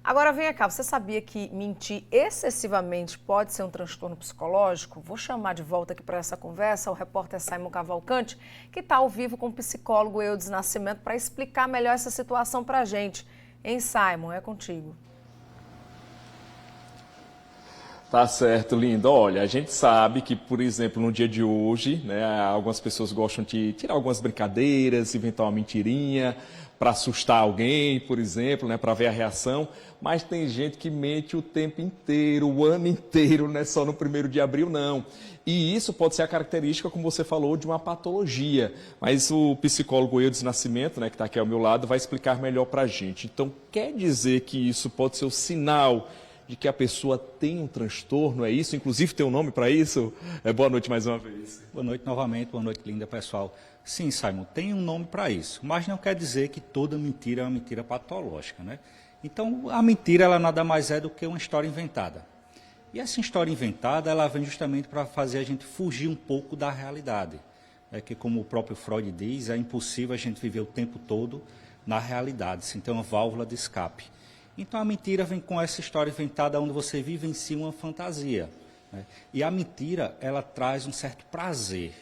Agora vem cá, você sabia que mentir excessivamente pode ser um transtorno psicológico? Vou chamar de volta aqui para essa conversa o repórter Simon Cavalcante, que está ao vivo com o psicólogo Eudes Nascimento para explicar melhor essa situação para a gente. Hein, Simon? É contigo. Tá certo, Linda. Olha, a gente sabe que, por exemplo, no dia de hoje, né, algumas pessoas gostam de tirar algumas brincadeiras, inventar uma mentirinha para assustar alguém, por exemplo, né, para ver a reação. Mas tem gente que mente o tempo inteiro, o ano inteiro, não é só no 1º de abril, não. E isso pode ser a característica, como você falou, de uma patologia. Mas o psicólogo Eudes Nascimento, né, que está aqui ao meu lado, vai explicar melhor para a gente. Então, quer dizer que isso pode ser o sinal de que a pessoa tem um transtorno, é isso? Inclusive tem um nome para isso? Boa noite mais uma vez. Boa noite novamente, boa noite, Linda, pessoal. Sim, Simon, tem um nome para isso, mas não quer dizer que toda mentira é uma mentira patológica, né? Então, a mentira, ela nada mais é do que uma história inventada. E essa história inventada, ela vem justamente para fazer a gente fugir um pouco da realidade. É que, como o próprio Freud diz, é impossível a gente viver o tempo todo na realidade, sem ter uma válvula de escape. Então, a mentira vem com essa história inventada onde você vivencia uma fantasia, né? E a mentira, ela traz um certo prazer.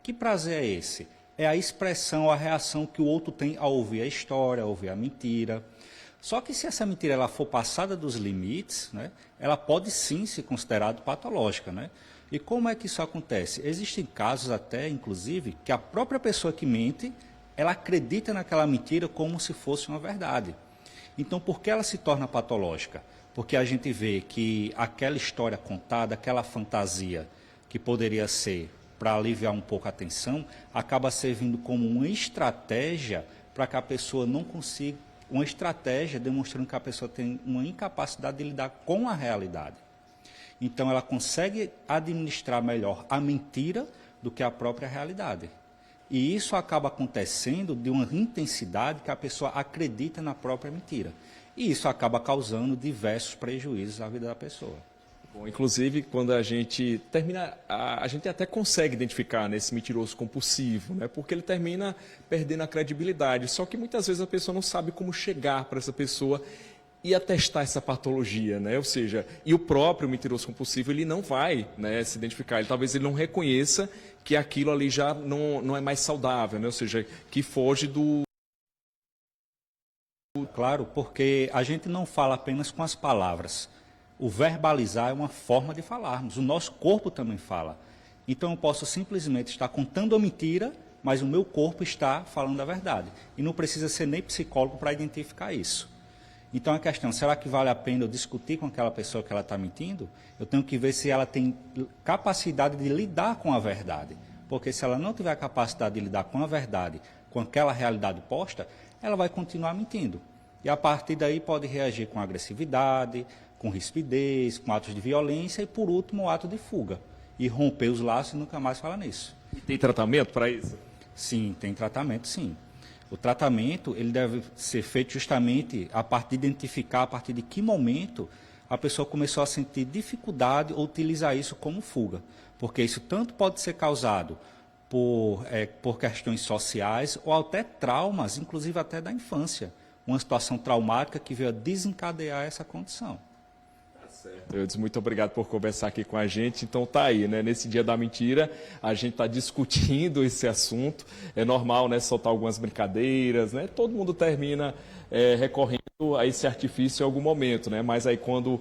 Que prazer é esse? É a expressão, a reação que o outro tem ao ouvir a história, ao ouvir a mentira. Só que se essa mentira ela for passada dos limites, né, ela pode sim ser considerada patológica, né? E como é que isso acontece? Existem casos até, inclusive, que a própria pessoa que mente, ela acredita naquela mentira como se fosse uma verdade. Então, por que ela se torna patológica? Porque a gente vê que aquela história contada, aquela fantasia que poderia ser para aliviar um pouco a tensão, acaba servindo como uma estratégia para que a pessoa não consiga, uma estratégia demonstrando que a pessoa tem uma incapacidade de lidar com a realidade. Então, ela consegue administrar melhor a mentira do que a própria realidade. E isso acaba acontecendo de uma intensidade que a pessoa acredita na própria mentira. E isso acaba causando diversos prejuízos à vida da pessoa. Bom, inclusive, quando a gente termina, a gente até consegue identificar nesse mentiroso compulsivo, né? Porque ele termina perdendo a credibilidade. Só que muitas vezes a pessoa não sabe como chegar para essa pessoa e atestar essa patologia, né? Ou seja, e o próprio mentiroso compulsivo, ele não vai, né, se identificar, talvez ele não reconheça que aquilo ali já não é mais saudável, né? Ou seja, que foge do... Claro, porque a gente não fala apenas com as palavras. O verbalizar é uma forma de falarmos, o nosso corpo também fala. Então eu posso simplesmente estar contando a mentira, mas o meu corpo está falando a verdade. E não precisa ser nem psicólogo para identificar isso. Então a questão, será que vale a pena eu discutir com aquela pessoa que ela está mentindo? Eu tenho que ver se ela tem capacidade de lidar com a verdade. Porque se ela não tiver a capacidade de lidar com a verdade, com aquela realidade posta, ela vai continuar mentindo. E a partir daí pode reagir com agressividade, com rispidez, com atos de violência e, por último, o ato de fuga. E romper os laços e nunca mais falar nisso. Tem tratamento para isso? Sim, tem tratamento, sim. O tratamento ele deve ser feito justamente a partir de identificar a partir de que momento a pessoa começou a sentir dificuldade ou utilizar isso como fuga. Porque isso tanto pode ser causado por questões sociais ou até traumas, inclusive até da infância. Uma situação traumática que veio a desencadear essa condição. Eudes, muito obrigado por conversar aqui com a gente. Então tá aí, né? Nesse dia da mentira, a gente está discutindo esse assunto. É normal, né? Soltar algumas brincadeiras, né? Todo mundo termina recorrendo a esse artifício em algum momento, né? Mas aí quando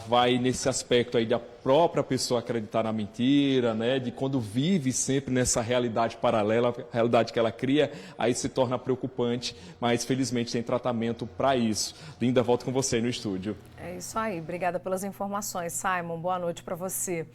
vai nesse aspecto aí da própria pessoa acreditar na mentira, né? De quando vive sempre nessa realidade paralela, a realidade que ela cria, aí se torna preocupante, mas felizmente tem tratamento para isso. Linda, volto com você aí no estúdio. É isso aí. Obrigada pelas informações, Simon. Boa noite para você.